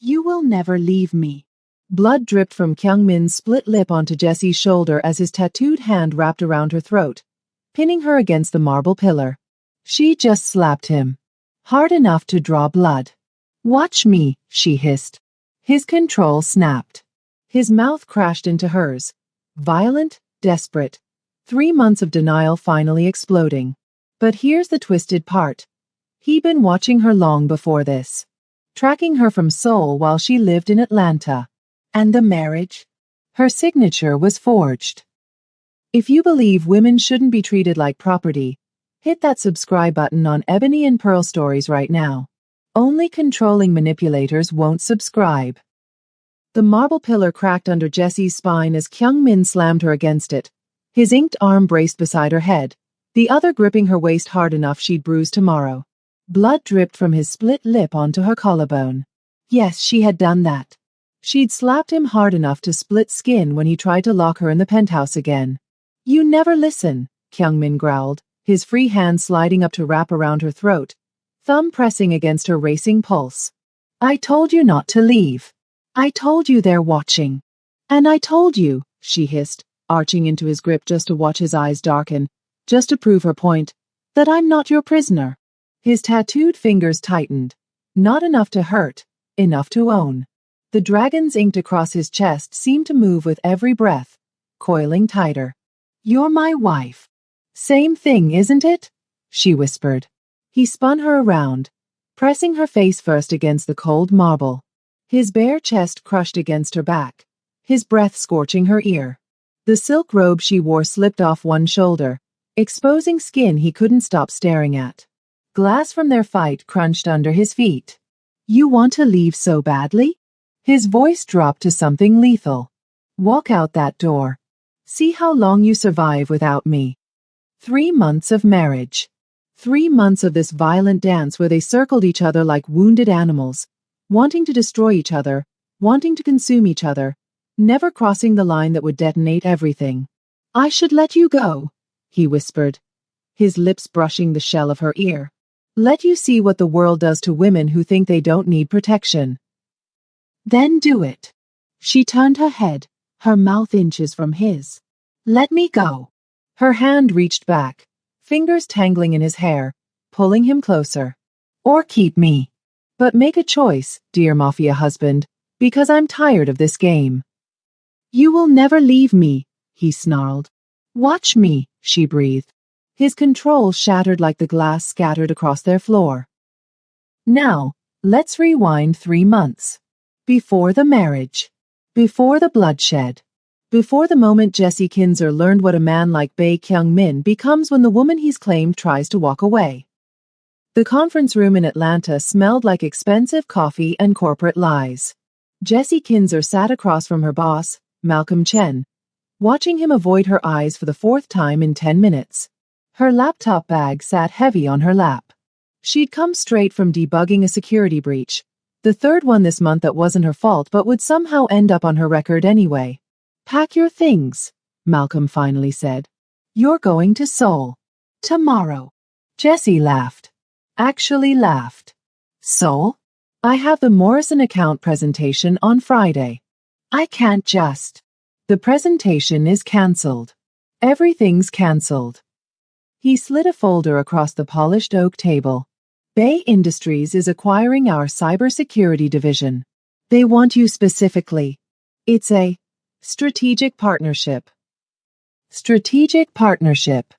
You will never leave me. Blood dripped from Kyungmin's split lip onto Jessie's shoulder as his tattooed hand wrapped around her throat, pinning her against the marble pillar. She just slapped him. Hard enough to draw blood. Watch me, she hissed. His control snapped. His mouth crashed into hers. Violent, desperate. 3 months of denial finally exploding. But here's the twisted part. He'd been watching her long before this. Tracking her from Seoul while she lived in Atlanta. And the marriage? Her signature was forged. If you believe women shouldn't be treated like property, hit that subscribe button on Ebony and Pearl Stories right now. Only controlling manipulators won't subscribe. The marble pillar cracked under Jessie's spine as Kyungmin slammed her against it, his inked arm braced beside her head, the other gripping her waist hard enough she'd bruise tomorrow. Blood dripped from his split lip onto her collarbone. Yes, she had done that. She'd slapped him hard enough to split skin when he tried to lock her in the penthouse again. You never listen, Kyungmin growled, his free hand sliding up to wrap around her throat, thumb pressing against her racing pulse. I told you not to leave. I told you they're watching. And I told you, she hissed, arching into his grip just to watch his eyes darken, just to prove her point, that I'm not your prisoner. His tattooed fingers tightened. Not enough to hurt, enough to own. The dragons inked across his chest seemed to move with every breath, coiling tighter. You're my wife. Same thing, isn't it? She whispered. He spun her around, pressing her face first against the cold marble. His bare chest crushed against her back, his breath scorching her ear. The silk robe she wore slipped off one shoulder, exposing skin he couldn't stop staring at. Glass from their fight crunched under his feet. You want to leave so badly? His voice dropped to something lethal. Walk out that door. See how long you survive without me. 3 months of marriage. 3 months of this violent dance where they circled each other like wounded animals, wanting to destroy each other, wanting to consume each other, never crossing the line that would detonate everything. I should let you go, he whispered, his lips brushing the shell of her ear. Let you see what the world does to women who think they don't need protection. Then do it. She turned her head, her mouth inches from his. Let me go. Her hand reached back, fingers tangling in his hair, pulling him closer. Or keep me. But make a choice, dear Mafia husband, because I'm tired of this game. You will never leave me, he snarled. Watch me, she breathed. His control shattered like the glass scattered across their floor. Now, let's rewind 3 months. Before the marriage. Before the bloodshed. Before the moment Jessie Kinzer learned what a man like Bae Kyung-min becomes when the woman he's claimed tries to walk away. The conference room in Atlanta smelled like expensive coffee and corporate lies. Jessie Kinzer sat across from her boss, Malcolm Chen, watching him avoid her eyes for the 4th time in 10 minutes. Her laptop bag sat heavy on her lap. She'd come straight from debugging a security breach, the 3rd one this month that wasn't her fault but would somehow end up on her record anyway. Pack your things, Malcolm finally said. You're going to Seoul. Tomorrow. Jessie laughed. Actually laughed. Seoul? I have the Morrison account presentation on Friday. I can't just. The presentation is cancelled. Everything's cancelled. He slid a folder across the polished oak table. Bae Industries is acquiring our cybersecurity division. They want you specifically. It's a strategic partnership. Strategic partnership.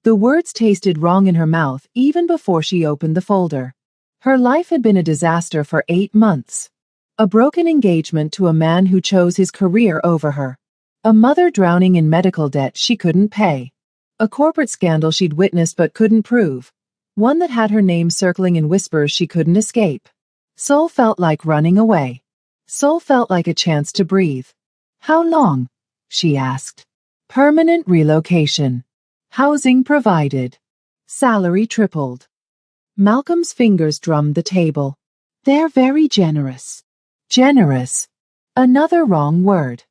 The words tasted wrong in her mouth even before she opened the folder. Her life had been a disaster for 8 months. A broken engagement to a man who chose his career over her. A mother drowning in medical debt she couldn't pay. A corporate scandal she'd witnessed but couldn't prove. One that had her name circling in whispers she couldn't escape. Seoul felt like running away. Seoul felt like a chance to breathe. How long? She asked. Permanent relocation. Housing provided. Salary tripled. Malcolm's fingers drummed the table. They're very generous. Generous. Another wrong word.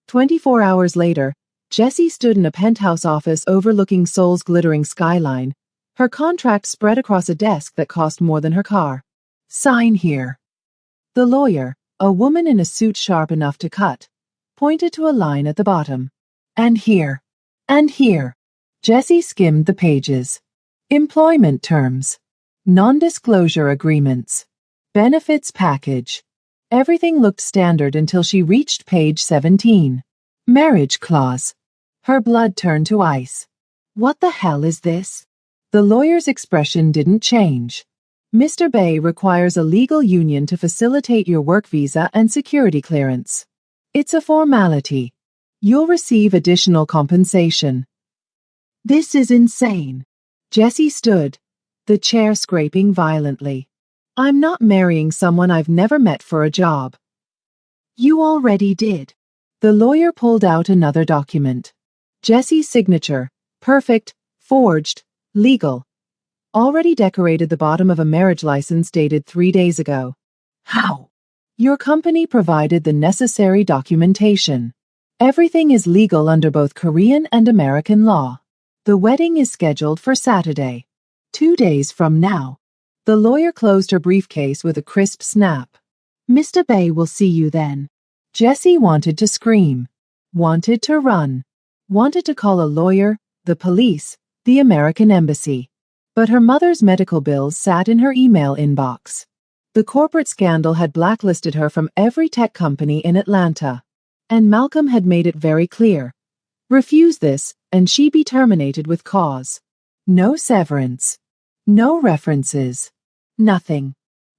24 hours later, Jessie stood in a penthouse office overlooking Seoul's glittering skyline, her contract spread across a desk that cost more than her car. Sign here. The lawyer, A woman in a suit sharp enough to cut pointed to a line at the bottom. And here. And here. Jessie skimmed the pages. Employment terms. Non-disclosure agreements. Benefits package. Everything looked standard until she reached page 17. Marriage clause. Her blood turned to ice. What the hell is this? The lawyer's expression didn't change. Mr. Bay requires a legal union to facilitate your work visa and security clearance. It's a formality. You'll receive additional compensation. This is insane. Jessie stood, the chair scraping violently. I'm not marrying someone I've never met for a job. You already did. The lawyer pulled out another document. Jessie's signature, perfect, forged, legal. Already decorated the bottom of a marriage license dated 3 days ago. How? Your company provided the necessary documentation. Everything is legal under both Korean and American law. The wedding is scheduled for Saturday, 2 days from now. The lawyer closed her briefcase with a crisp snap. Mr. Bay will see you then. Jessie wanted to scream, wanted to run, wanted to call a lawyer, the police, the American embassy. But her mother's medical bills sat in her email inbox. The corporate scandal had blacklisted her from every tech company in Atlanta. And Malcolm had made it very clear. Refuse this, and she'd be terminated with cause. No severance. No references. Nothing.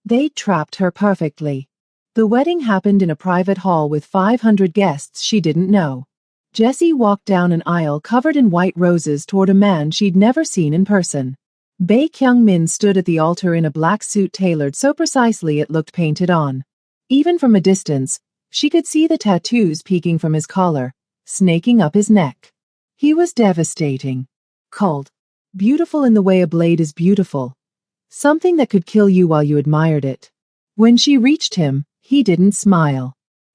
They'd trapped her perfectly. The wedding happened in a private hall with 500 guests she didn't know. Jessie walked down an aisle covered in white roses toward a man she'd never seen in person. Bae Kyung-min stood at the altar in a black suit tailored so precisely it looked painted on. Even from a distance, she could see the tattoos peeking from his collar, snaking up his neck. He was devastating. Cold. Beautiful in the way a blade is beautiful. Something that could kill you while you admired it. When she reached him, he didn't smile.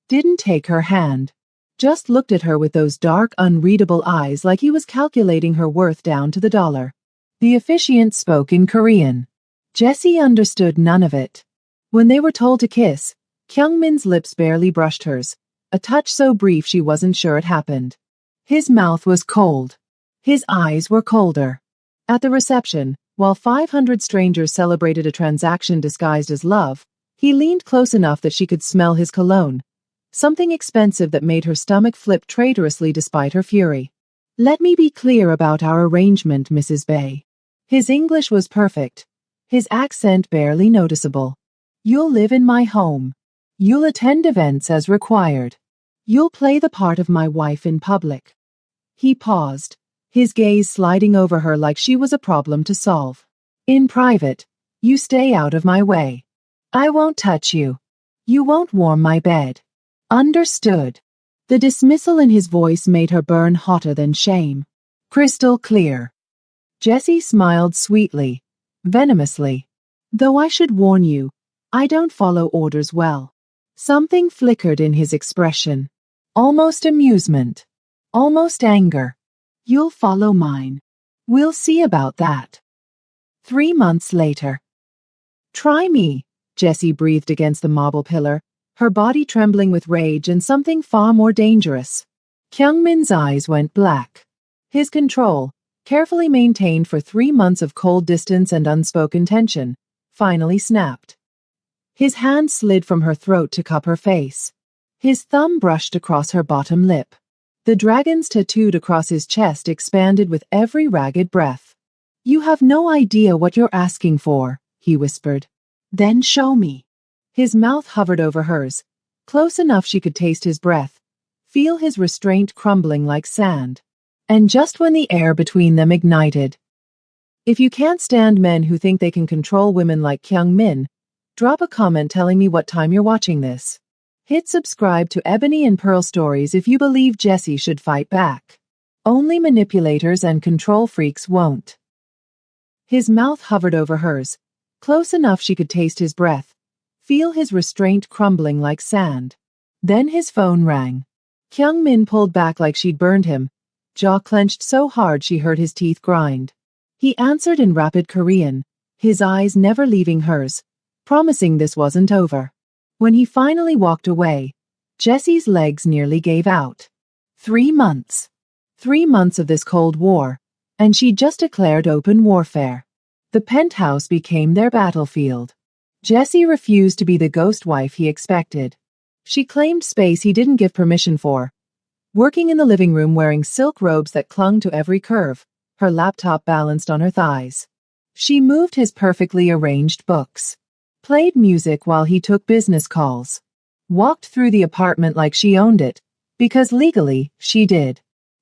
Didn't take her hand. Just looked at her with those dark, unreadable eyes like he was calculating her worth down to the dollar. The officiant spoke in Korean. Jessie understood none of it. When they were told to kiss, Kyung-min's lips barely brushed hers, a touch so brief she wasn't sure it happened. His mouth was cold. His eyes were colder. At the reception, while 500 strangers celebrated a transaction disguised as love, he leaned close enough that she could smell his cologne, something expensive that made her stomach flip traitorously despite her fury. Let me be clear about our arrangement, Mrs. Bay. His English was perfect, his accent barely noticeable. You'll live in my home. You'll attend events as required. You'll play the part of my wife in public. He paused, his gaze sliding over her like she was a problem to solve. In private, you stay out of my way. I won't touch you. You won't warm my bed. Understood. The dismissal in his voice made her burn hotter than shame. Crystal clear. Jessie smiled sweetly, venomously. Though I should warn you, I don't follow orders well. Something flickered in his expression. Almost amusement. Almost anger. You'll follow mine. We'll see about that. 3 months later. Try me, Jessie breathed against the marble pillar, her body trembling with rage and something far more dangerous. Kyung-min's eyes went black. His control, carefully maintained for 3 months of cold distance and unspoken tension, finally snapped. His hand slid from her throat to cup her face. His thumb brushed across her bottom lip. The dragons tattooed across his chest expanded with every ragged breath. You have no idea what you're asking for, he whispered. Then show me. His mouth hovered over hers, close enough she could taste his breath, feel his restraint crumbling like sand. And just when the air between them ignited. If you can't stand men who think they can control women like Kyung-min, drop a comment telling me what time you're watching this. Hit subscribe to Ebony and Pearl Stories if you believe Jessie should fight back. Only manipulators and control freaks won't. His mouth hovered over hers, close enough she could taste his breath, feel his restraint crumbling like sand. Then his phone rang. Kyung-min pulled back like she'd burned him, jaw clenched so hard she heard his teeth grind. He answered in rapid Korean, his eyes never leaving hers, promising this wasn't over. When he finally walked away, Jesse's legs nearly gave out. 3 months. 3 months of this Cold War, and she just declared open warfare. The penthouse became their battlefield. Jesse refused to be the ghost wife he expected. She claimed space he didn't give permission for. Working in the living room wearing silk robes that clung to every curve, her laptop balanced on her thighs. She moved his perfectly arranged books, played music while he took business calls, walked through the apartment like she owned it, because legally, she did.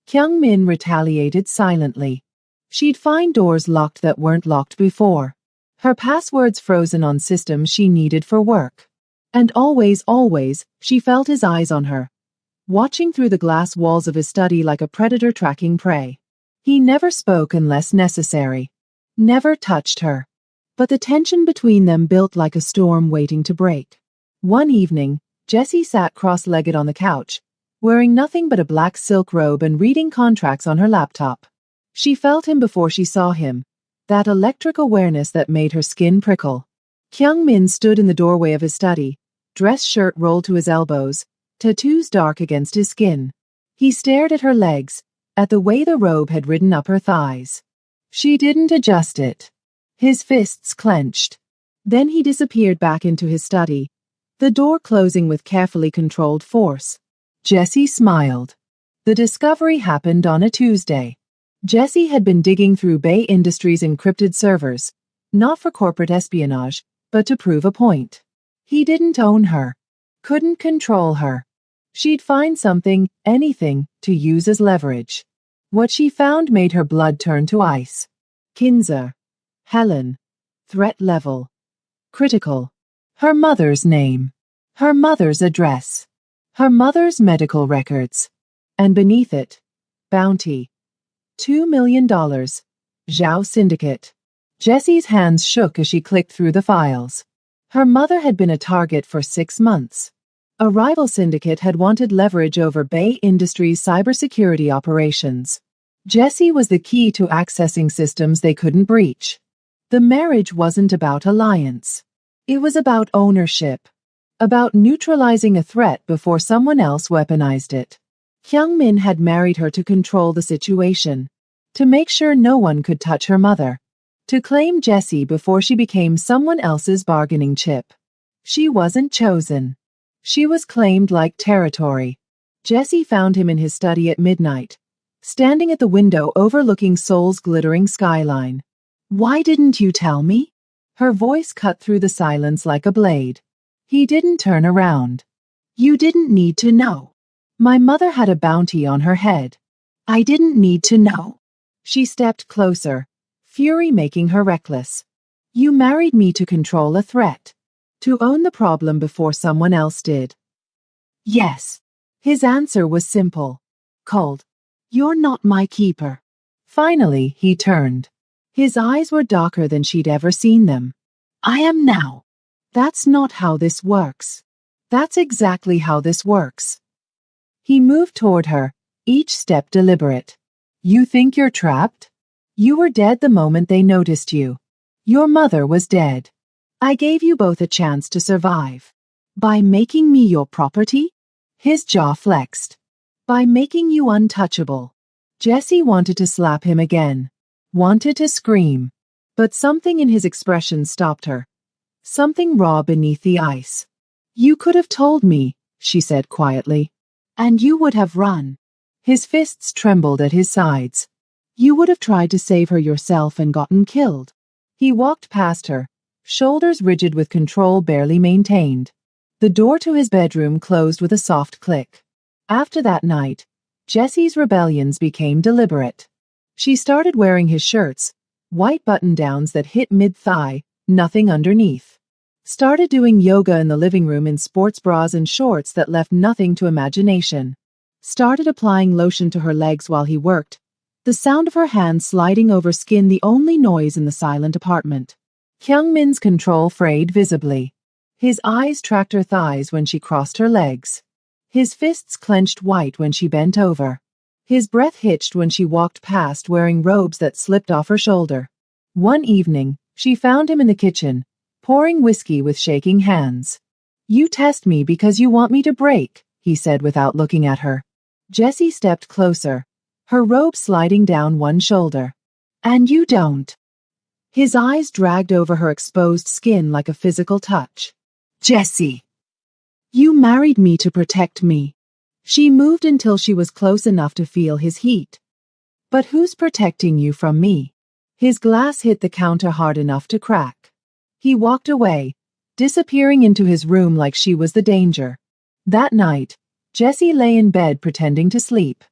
Kyung-min retaliated silently. She'd find doors locked that weren't locked before. Her passwords frozen on systems she needed for work. And always, she felt his eyes on her, watching through the glass walls of his study like a predator tracking prey. He never spoke unless necessary, never touched her. But the tension between them built like a storm waiting to break. One evening, Jesse sat cross-legged on the couch, wearing nothing but a black silk robe and reading contracts on her laptop. She felt him before she saw him, that electric awareness that made her skin prickle. Kyung-min stood in the doorway of his study, dress shirt rolled to his elbows, tattoos dark against his skin. He stared at her legs, at the way the robe had ridden up her thighs. She didn't adjust it. His fists clenched. Then he disappeared back into his study, the door closing with carefully controlled force. Jesse smiled. The discovery happened on a Tuesday. Jesse had been digging through Bay Industries' encrypted servers, not for corporate espionage, but to prove a point. He didn't own her, couldn't control her. She'd find something, anything, to use as leverage. What she found made her blood turn to ice. Kinza. Helen. Threat level. Critical. Her mother's name. Her mother's address. Her mother's medical records. And beneath it, bounty. $2 million. Zhao Syndicate. Jesse's hands shook as she clicked through the files. Her mother had been a target for 6 months. A rival syndicate had wanted leverage over Bay Industries' cybersecurity operations. Jesse was the key to accessing systems they couldn't breach. The marriage wasn't about alliance. It was about ownership. About neutralizing a threat before someone else weaponized it. Kyung-min had married her to control the situation, to make sure no one could touch her mother, to claim Jesse before she became someone else's bargaining chip. She wasn't chosen. She was claimed like territory. Jesse found him in his study at midnight, standing at the window overlooking Seoul's glittering skyline. "Why didn't you tell me?" Her voice cut through the silence like a blade. He didn't turn around. "You didn't need to know. My mother had a bounty on her head. I didn't need to know." She stepped closer, fury making her reckless. "You married me to control a threat. To own the problem before someone else did." "Yes." His answer was simple. Cold. "You're not my keeper." Finally, he turned. His eyes were darker than she'd ever seen them. "I am now." "That's not how this works." "That's exactly how this works." He moved toward her, each step deliberate. "You think you're trapped? You were dead the moment they noticed you. Your mother was dead. I gave you both a chance to survive. By making me your property?" His jaw flexed. "By making you untouchable." Jesse wanted to slap him again. Wanted to scream. But something in his expression stopped her. Something raw beneath the ice. "You could have told me," she said quietly. "And you would have run." His fists trembled at his sides. "You would have tried to save her yourself and gotten killed." He walked past her, shoulders rigid with control barely maintained. The door to his bedroom closed with a soft click. After that night, Jesse's rebellions became deliberate. She started wearing his shirts, white button-downs that hit mid-thigh, nothing underneath. Started doing yoga in the living room in sports bras and shorts that left nothing to imagination. Started applying lotion to her legs while he worked, the sound of her hands sliding over skin the only noise in the silent apartment. Kyung-min's control frayed visibly. His eyes tracked her thighs when she crossed her legs. His fists clenched white when she bent over. His breath hitched when she walked past wearing robes that slipped off her shoulder. One evening, she found him in the kitchen, pouring whiskey with shaking hands. You test me because you want me to break, he said without looking at her. Jessie stepped closer, her robe sliding down one shoulder. And you don't. His eyes dragged over her exposed skin like a physical touch. Jessie. You married me to protect me. She moved until she was close enough to feel his heat. But who's protecting you from me? His glass hit the counter hard enough to crack. He walked away, disappearing into his room like she was the danger. That night, Jessie lay in bed pretending to sleep.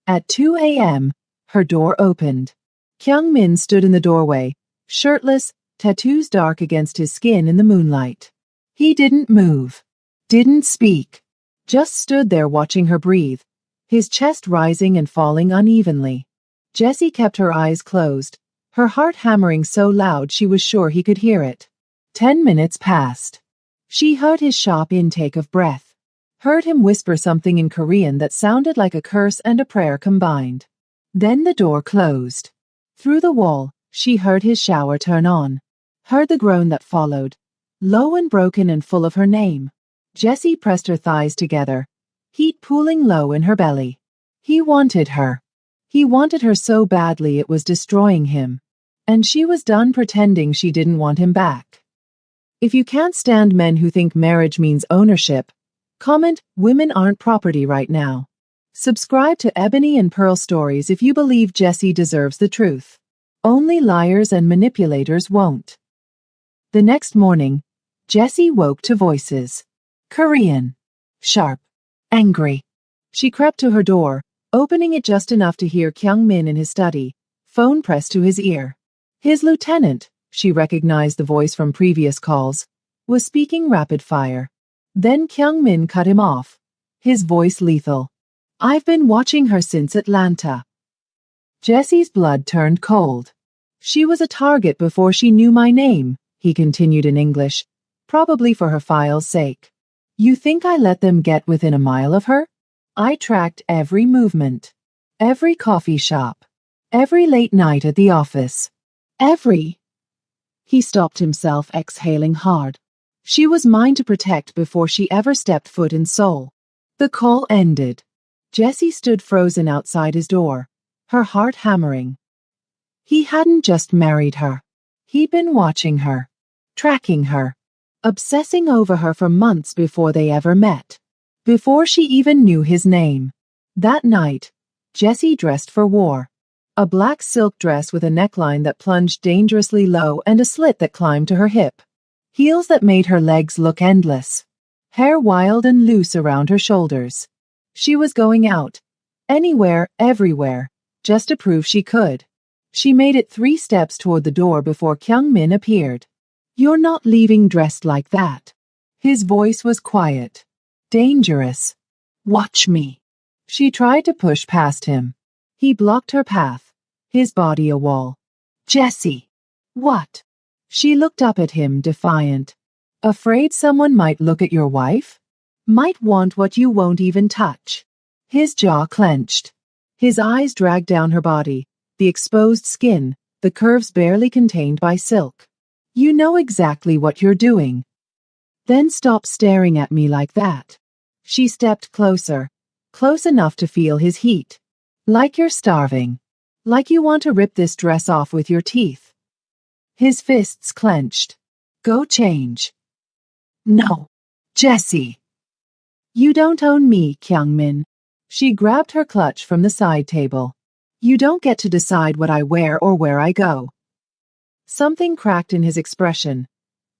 At 2 a.m., her door opened. Kyung-min stood in the doorway, shirtless, tattoos dark against his skin in the moonlight. He didn't move, didn't speak, just stood there watching her breathe, his chest rising and falling unevenly. Jessie kept her eyes closed, her heart hammering so loud she was sure he could hear it. 10 minutes passed. She heard his sharp intake of breath, heard him whisper something in Korean that sounded like a curse and a prayer combined. Then the door closed. Through the wall, she heard his shower turn on, heard the groan that followed, low and broken and full of her name. Jessie pressed her thighs together, heat pooling low in her belly. He wanted her. He wanted her so badly it was destroying him. And she was done pretending she didn't want him back. If you can't stand men who think marriage means ownership, comment, women aren't property right now. Subscribe to Ebony and Pearl Stories if you believe Jessie deserves the truth. Only liars and manipulators won't. The next morning, Jessie woke to voices. Korean. Sharp. Angry. She crept to her door, opening it just enough to hear Kyung-min in his study, phone pressed to his ear. His lieutenant, she recognized the voice from previous calls, was speaking rapid fire. Then Kyung-min cut him off, his voice lethal. I've been watching her since Atlanta. Jessie's blood turned cold. She was a target before she knew my name, he continued in English, probably for her file's sake. You think I let them get within a mile of her? I tracked every movement, every coffee shop, every late night at the office, every... He stopped himself, exhaling hard. She was mine to protect before she ever stepped foot in Seoul. The call ended. Jessie stood frozen outside his door, her heart hammering. He hadn't just married her. He'd been watching her, tracking her, obsessing over her for months before they ever met, before she even knew his name. That night, Jessie dressed for war. A black silk dress with a neckline that plunged dangerously low and a slit that climbed to her hip. Heels that made her legs look endless. Hair wild and loose around her shoulders. She was going out. Anywhere, everywhere, just to prove she could. She made it 3 steps toward the door before Kyung-min appeared. You're not leaving dressed like that. His voice was quiet. Dangerous. Watch me. She tried to push past him. He blocked her path, his body a wall. Jessie. What? She looked up at him, defiant. Afraid someone might look at your wife? Might want what you won't even touch. His jaw clenched. His eyes dragged down her body, the exposed skin, the curves barely contained by silk. You know exactly what you're doing. Then stop staring at me like that. She stepped closer, close enough to feel his heat. Like you're starving. Like you want to rip this dress off with your teeth. His fists clenched. Go change. No. Jessie. You don't own me, Kyung-min. She grabbed her clutch from the side table. You don't get to decide what I wear or where I go. Something cracked in his expression,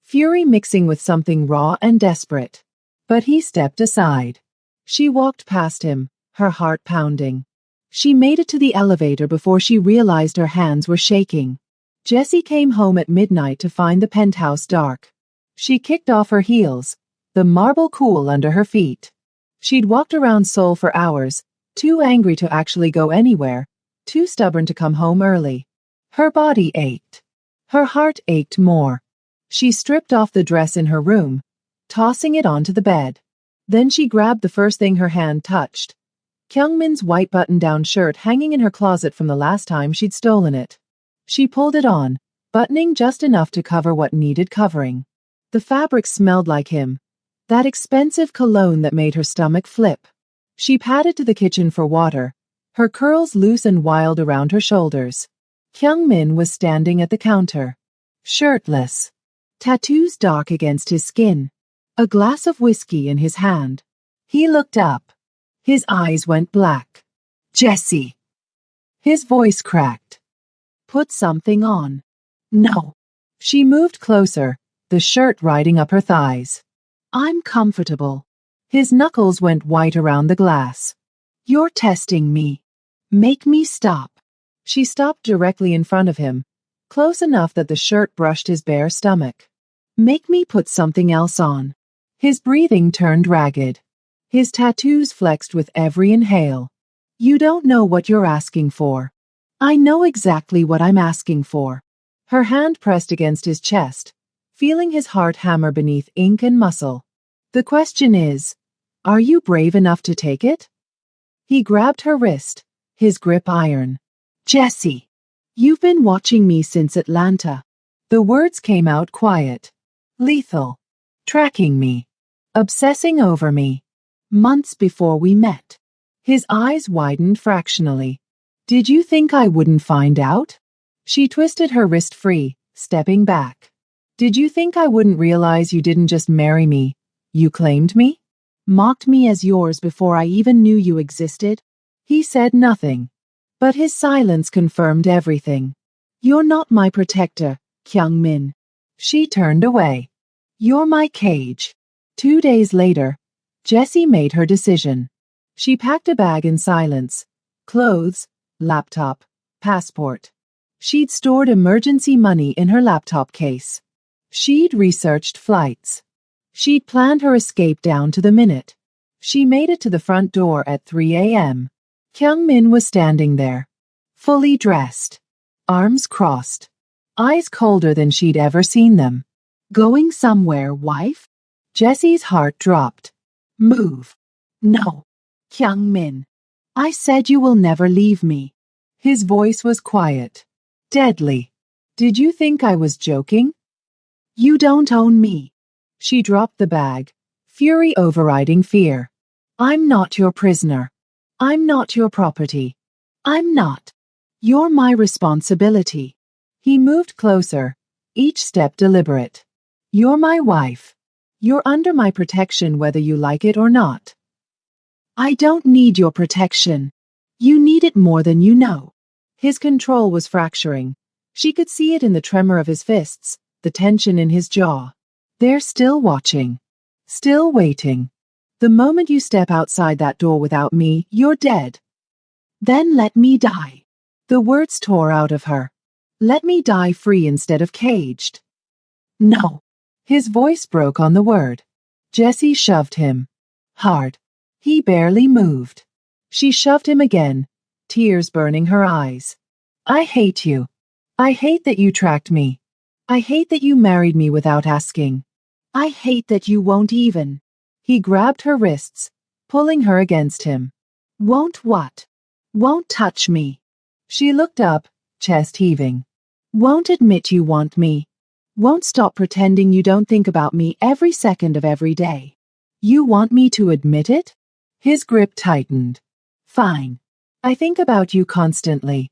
fury mixing with something raw and desperate. But he stepped aside. She walked past him, her heart pounding. She made it to the elevator before she realized her hands were shaking. Jessie came home at midnight to find the penthouse dark. She kicked off her heels, the marble cool under her feet. She'd walked around Seoul for hours, too angry to actually go anywhere, too stubborn to come home early. Her body ached. Her heart ached more. She stripped off the dress in her room, tossing it onto the bed. Then she grabbed the first thing her hand touched. Kyung-min's white button-down shirt hanging in her closet from the last time she'd stolen it. She pulled it on, buttoning just enough to cover what needed covering. The fabric smelled like him. That expensive cologne that made her stomach flip. She padded to the kitchen for water, her curls loose and wild around her shoulders. Kyung-min was standing at the counter, shirtless, tattoos dark against his skin, a glass of whiskey in his hand. He looked up. His eyes went black. "Jessie." His voice cracked. "Put something on." "No." She moved closer, the shirt riding up her thighs. "I'm comfortable." His knuckles went white around the glass. "You're testing me. Make me stop." She stopped directly in front of him, close enough that the shirt brushed his bare stomach. "Make me put something else on." His breathing turned ragged. His tattoos flexed with every inhale. "You don't know what you're asking for." "I know exactly what I'm asking for." Her hand pressed against his chest, feeling his heart hammer beneath ink and muscle. "The question is, are you brave enough to take it?" He grabbed her wrist, his grip iron. "Jessie, you've been watching me since Atlanta." The words came out quiet. "Lethal. Tracking me. Obsessing over me. Months before we met." His eyes widened fractionally. "Did you think I wouldn't find out?" She twisted her wrist free, stepping back. "Did you think I wouldn't realize you didn't just marry me? You claimed me? Mocked me as yours before I even knew you existed?" He said nothing, but his silence confirmed everything. "You're not my protector, Kyung-min." She turned away. "You're my cage." 2 days later, Jessie made her decision. She packed a bag in silence. Clothes, laptop, passport. She'd stored emergency money in her laptop case. She'd researched flights. She'd planned her escape down to the minute. She made it to the front door at 3 a.m. Kyung-min was standing there, fully dressed, arms crossed, eyes colder than she'd ever seen them. "Going somewhere, wife?" Jessie's heart dropped. "Move." "No. Kyung-min. I said you will never leave me." His voice was quiet, deadly. "Did you think I was joking?" "You don't own me." She dropped the bag, fury overriding fear. "I'm not your prisoner. I'm not your property. I'm not. You're my responsibility." He moved closer, each step deliberate. "You're my wife. You're under my protection whether you like it or not." "I don't need your protection. You need it more than you know." His control was fracturing. She could see it in the tremor of his fists, the tension in his jaw. "They're still watching. Still waiting. The moment you step outside that door without me, you're dead." "Then let me die." The words tore out of her. "Let me die free instead of caged." "No." His voice broke on the word. Jessie shoved him. Hard. He barely moved. She shoved him again, tears burning her eyes. "I hate you. I hate that you tracked me. I hate that you married me without asking. I hate that you won't even." He grabbed her wrists, pulling her against him. "Won't what?" "Won't touch me." She looked up, chest heaving. "Won't admit you want me. Won't stop pretending you don't think about me every second of every day. You want me to admit it?" His grip tightened. "Fine. I think about you constantly.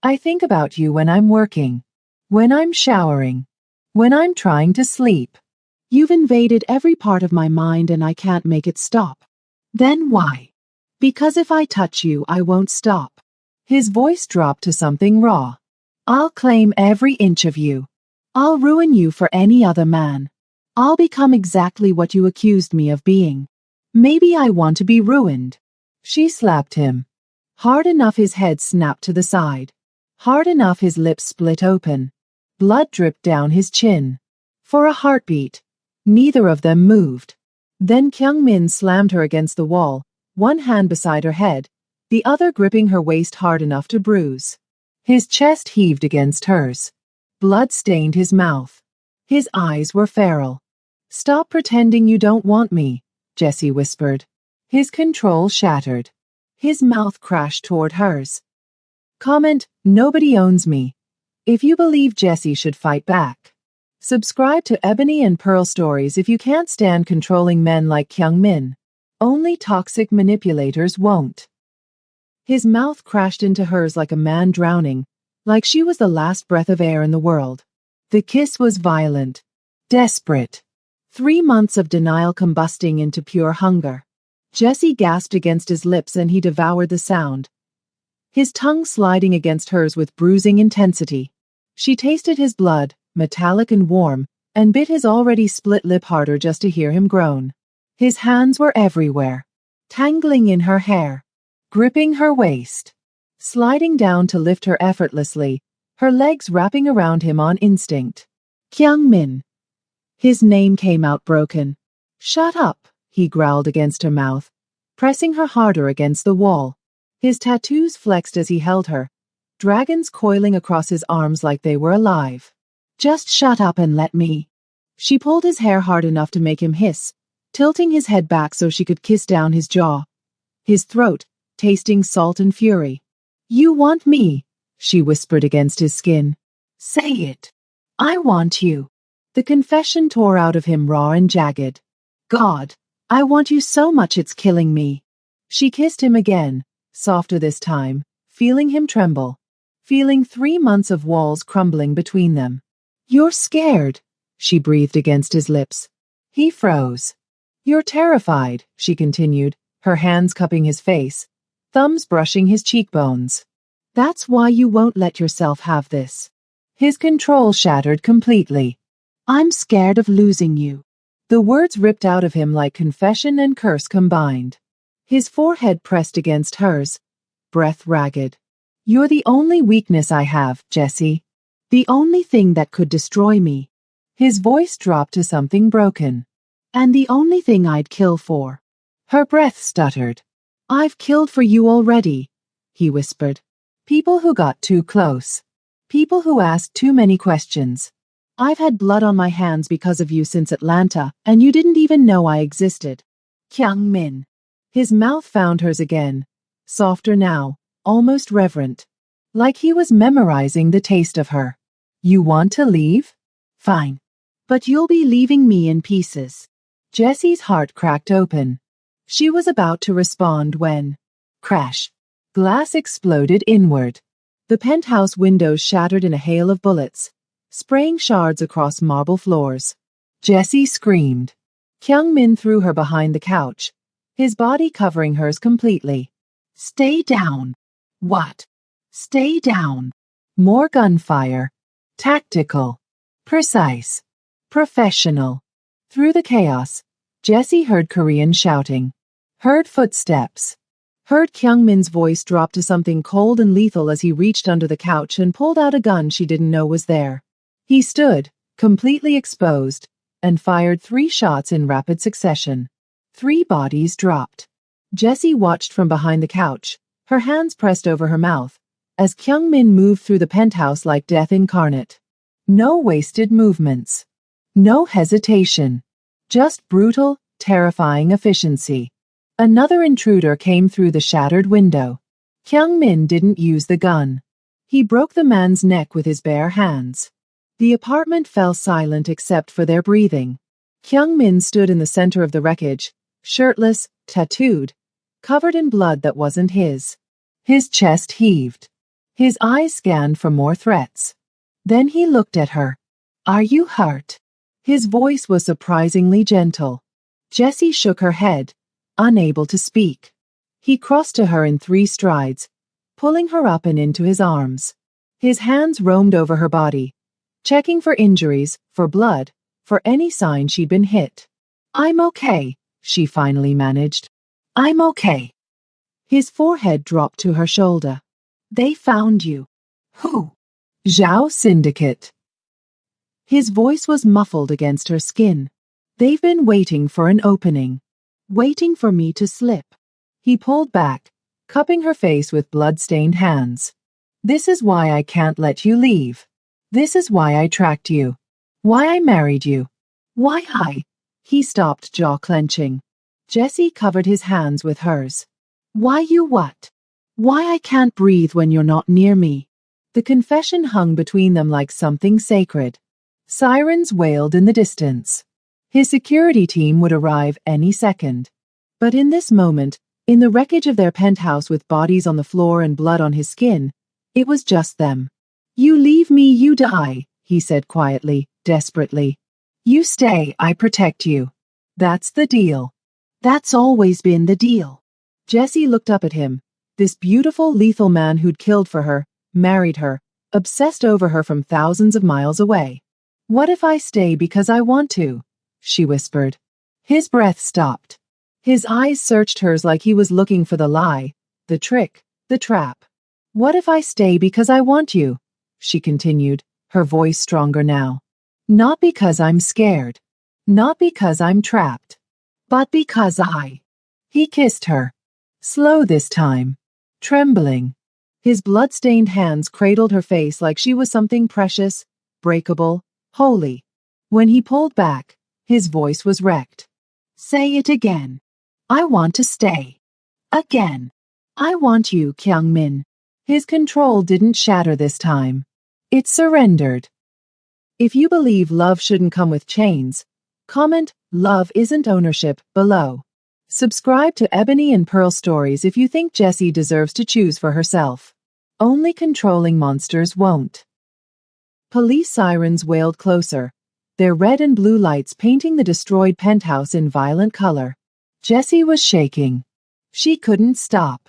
I think about you when I'm working, when I'm showering, when I'm trying to sleep. You've invaded every part of my mind and I can't make it stop." "Then why?" "Because if I touch you, I won't stop." His voice dropped to something raw. "I'll claim every inch of you. I'll ruin you for any other man. I'll become exactly what you accused me of being. Maybe I want to be ruined." She slapped him. Hard enough his head snapped to the side. Hard enough his lips split open. Blood dripped down his chin. For a heartbeat, neither of them moved. Then Kyung-min slammed her against the wall, one hand beside her head, the other gripping her waist hard enough to bruise. His chest heaved against hers. Blood stained his mouth. His eyes were feral. "Stop pretending you don't want me," Jessie whispered. His control shattered. His mouth crashed toward hers. "Comment, nobody owns me. If you believe Jessie should fight back, Subscribe to Ebony and Pearl Stories if you can't stand controlling men like Kyung Min. Only toxic manipulators won't. His mouth crashed into hers like a man drowning, like she was the last breath of air in the world. The kiss was violent, desperate. 3 months of denial combusting into pure hunger. Jesse gasped against his lips and he devoured the sound, his tongue sliding against hers with bruising intensity. She tasted his blood, metallic and warm, and bit his already split lip harder just to hear him groan. His hands were everywhere, tangling in her hair, gripping her waist, sliding down to lift her effortlessly, her legs wrapping around him on instinct. Kyung Min. His name came out broken. Shut up, he growled against her mouth, pressing her harder against the wall. His tattoos flexed as he held her, dragons coiling across his arms like they were alive. Just shut up and let me. She pulled his hair hard enough to make him hiss, tilting his head back so she could kiss down his jaw, his throat tasting salt and fury. You want me, she whispered against his skin. Say it. I want you. The confession tore out of him raw and jagged. God, I want you so much it's killing me. She kissed him again, softer this time, feeling him tremble, feeling 3 months of walls crumbling between them. You're scared, she breathed against his lips. He froze. You're terrified, she continued, her hands cupping his face, thumbs brushing his cheekbones. That's why you won't let yourself have this. His control shattered completely. I'm scared of losing you. The words ripped out of him like confession and curse combined. His forehead pressed against hers, breath ragged. You're the only weakness I have, Jesse. The only thing that could destroy me. His voice dropped to something broken. And the only thing I'd kill for. Her breath stuttered. I've killed for you already, he whispered. People who got too close. People who asked too many questions. I've had blood on my hands because of you since Atlanta, and you didn't even know I existed. Kyung Min. His mouth found hers again, softer now, almost reverent. Like he was memorizing the taste of her. You want to leave? Fine. But you'll be leaving me in pieces. Jesse's heart cracked open. She was about to respond when, crash, glass exploded inward. The penthouse windows shattered in a hail of bullets, spraying shards across marble floors. Jesse screamed. Kyung Min threw her behind the couch, his body covering hers completely. Stay down. What? Stay down. More gunfire. Tactical. Precise. Professional. Through the chaos, Jesse heard Korean shouting. Heard footsteps. Heard Kyung Min's voice drop to something cold and lethal as he reached under the couch and pulled out a gun she didn't know was there. He stood, completely exposed, and fired 3 shots in rapid succession. 3 bodies dropped. Jessie watched from behind the couch, her hands pressed over her mouth, as Kyung Min moved through the penthouse like death incarnate. No wasted movements. No hesitation. Just brutal, terrifying efficiency. Another intruder came through the shattered window. Kyung Min didn't use the gun. He broke the man's neck with his bare hands. The apartment fell silent except for their breathing. Kyung Min stood in the center of the wreckage, shirtless, tattooed, covered in blood that wasn't his. His chest heaved. His eyes scanned for more threats. Then he looked at her. Are you hurt? His voice was surprisingly gentle. Jessie shook her head, unable to speak. He crossed to her in 3 strides, pulling her up and into his arms. His hands roamed over her body, checking for injuries, for blood, for any sign she'd been hit. I'm okay, she finally managed. I'm okay. His forehead dropped to her shoulder. They found you. Who? Zhao Syndicate. His voice was muffled against her skin. They've been waiting for an opening. Waiting for me to slip. He pulled back, cupping her face with blood-stained hands. This is why I can't let you leave. This is why I tracked you. Why I married you. Why I... He stopped, jaw clenching. Jessie covered his hands with hers. Why you what? Why I can't breathe when you're not near me. The confession hung between them like something sacred. Sirens wailed in the distance. His security team would arrive any second. But in this moment, in the wreckage of their penthouse with bodies on the floor and blood on his skin, it was just them. "You leave me, you die," he said quietly, desperately. "You stay, I protect you. That's the deal. That's always been the deal." Jessie looked up at him, this beautiful, lethal man who'd killed for her, married her, obsessed over her from thousands of miles away. "What if I stay because I want to?" she whispered. His breath stopped. His eyes searched hers like he was looking for the lie, the trick, the trap. "What if I stay because I want you?" she continued, her voice stronger now. "Not because I'm scared. Not because I'm trapped. But because I..." He kissed her. Slow this time. Trembling. His blood-stained hands cradled her face like she was something precious, breakable, holy. When he pulled back, his voice was wrecked. "Say it again. I want to stay. Again. I want you, Kyung-min." His control didn't shatter this time. It surrendered. If you believe love shouldn't come with chains, comment "Love isn't ownership" below. Subscribe to Ebony and Pearl Stories if you think Jessie deserves to choose for herself. Only controlling monsters won't. Police sirens wailed closer, their red and blue lights painting the destroyed penthouse in violent color. Jessie was shaking. She couldn't stop.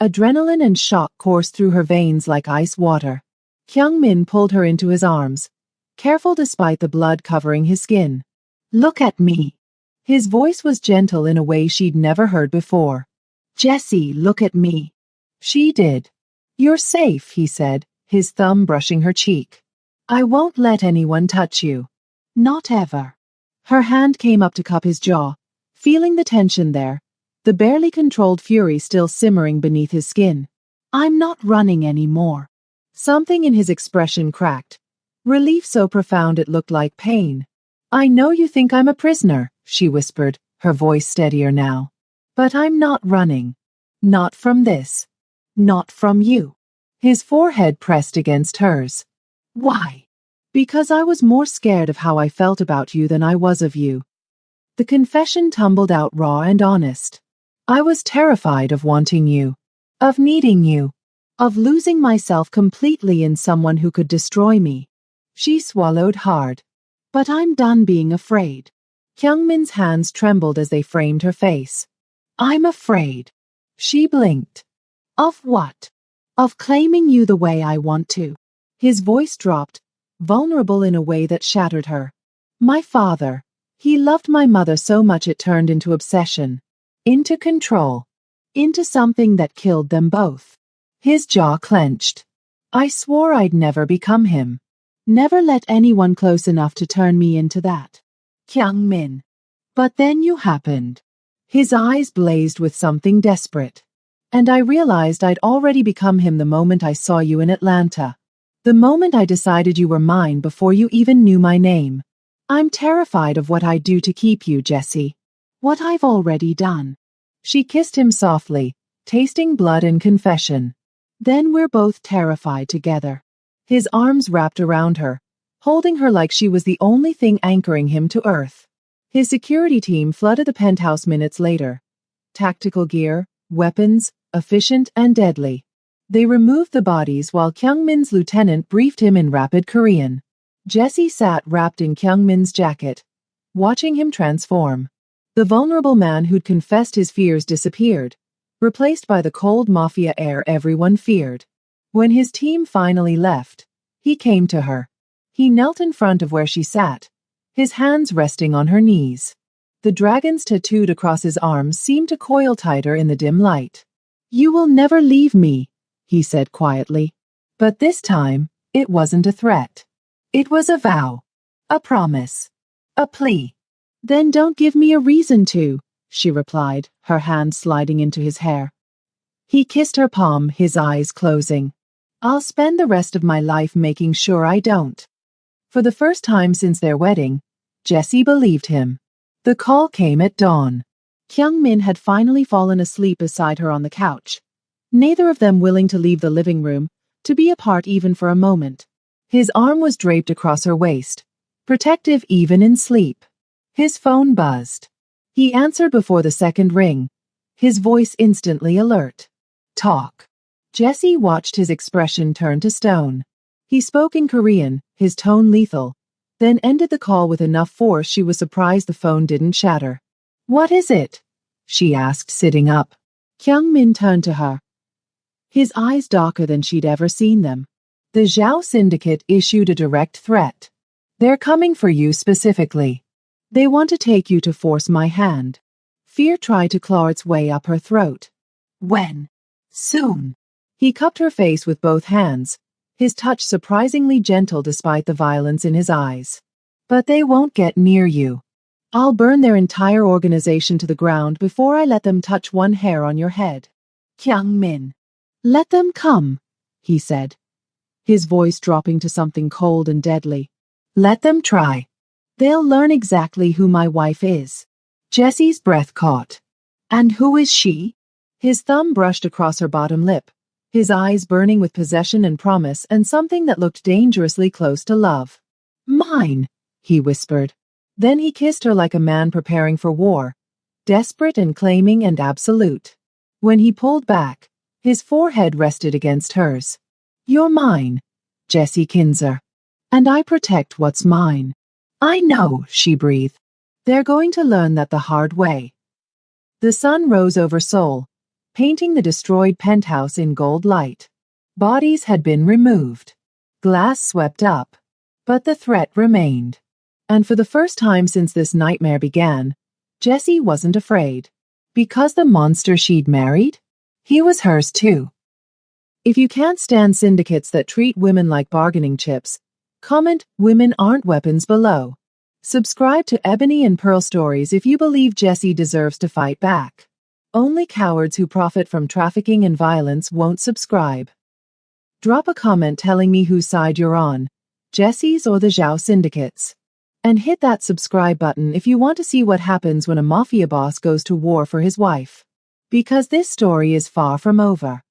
Adrenaline and shock coursed through her veins like ice water. Kyung-min pulled her into his arms, careful despite the blood covering his skin. "Look at me." His voice was gentle in a way she'd never heard before. "Jessie, look at me." She did. "You're safe," he said, his thumb brushing her cheek. "I won't let anyone touch you. Not ever." Her hand came up to cup his jaw, feeling the tension there, the barely controlled fury still simmering beneath his skin. "I'm not running anymore." Something in his expression cracked, relief so profound it looked like pain. "I know you think I'm a prisoner," she whispered, her voice steadier now. "But I'm not running. Not from this. Not from you." His forehead pressed against hers. "Why?" "Because I was more scared of how I felt about you than I was of you." The confession tumbled out raw and honest. "I was terrified of wanting you. Of needing you. Of losing myself completely in someone who could destroy me." She swallowed hard. "But I'm done being afraid." Kyung-min's hands trembled as they framed her face. "I'm afraid." She blinked. "Of what?" "Of claiming you the way I want to." His voice dropped, vulnerable in a way that shattered her. "My father. He loved my mother so much it turned into obsession. Into control. Into something that killed them both." His jaw clenched. "I swore I'd never become him. Never let anyone close enough to turn me into that. Kyung-min. But then you happened." His eyes blazed with something desperate. "And I realized I'd already become him the moment I saw you in Atlanta. The moment I decided you were mine before you even knew my name. I'm terrified of what I'd do to keep you, Jessie. What I've already done." She kissed him softly, tasting blood and confession. "Then we're both terrified together." His arms wrapped around her, holding her like she was the only thing anchoring him to earth. His security team flooded the penthouse minutes later. Tactical gear, weapons, efficient and deadly. They removed the bodies while Kyung-min's lieutenant briefed him in rapid Korean. Jessie sat wrapped in Kyung-min's jacket, watching him transform. The vulnerable man who'd confessed his fears disappeared, replaced by the cold Mafia air everyone feared. When his team finally left, he came to her. He knelt in front of where she sat, his hands resting on her knees. The dragons tattooed across his arms seemed to coil tighter in the dim light. "You will never leave me," he said quietly. But this time, it wasn't a threat. It was a vow. A promise. A plea. "Then don't give me a reason to," she replied, her hand sliding into his hair. He kissed her palm, his eyes closing. "I'll spend the rest of my life making sure I don't." For the first time since their wedding, Jessie believed him. The call came at dawn. Kyung-min had finally fallen asleep beside her on the couch, neither of them willing to leave the living room, to be apart even for a moment. His arm was draped across her waist, protective even in sleep. His phone buzzed. He answered before the second ring, his voice instantly alert. Talk. Jesse watched his expression turn to stone. He spoke in Korean, his tone lethal, then ended the call with enough force she was surprised the phone didn't shatter. What is it? She asked, sitting up. Kyung-min turned to her, his eyes darker than she'd ever seen them. The Zhao Syndicate issued a direct threat. They're coming for you specifically. They want to take you to force my hand. Fear tried to claw its way up her throat. When? Soon. He cupped her face with both hands, his touch surprisingly gentle despite the violence in his eyes. But they won't get near you. I'll burn their entire organization to the ground before I let them touch one hair on your head. Kyung-min. Let them come, he said, his voice dropping to something cold and deadly. Let them try. They'll learn exactly who my wife is. Jesse's breath caught. And who is she? His thumb brushed across her bottom lip, his eyes burning with possession and promise and something that looked dangerously close to love. Mine, he whispered. Then he kissed her like a man preparing for war, desperate and claiming and absolute. When he pulled back, his forehead rested against hers. You're mine, Jesse Kinzer. And I protect what's mine. I know, she breathed. They're going to learn that the hard way. The sun rose over Seoul, painting the destroyed penthouse in gold light. Bodies had been removed. Glass swept up. But the threat remained. And for the first time since this nightmare began, Jessie wasn't afraid. Because the monster she'd married? He was hers too. If you can't stand syndicates that treat women like bargaining chips, comment "Women aren't weapons" below. Subscribe to Ebony and Pearl Stories if you believe Jessie deserves to fight back. Only cowards who profit from trafficking and violence won't subscribe. Drop a comment telling me whose side you're on, Jessie's or the Zhao Syndicate's. And hit that subscribe button if you want to see what happens when a mafia boss goes to war for his wife. Because this story is far from over.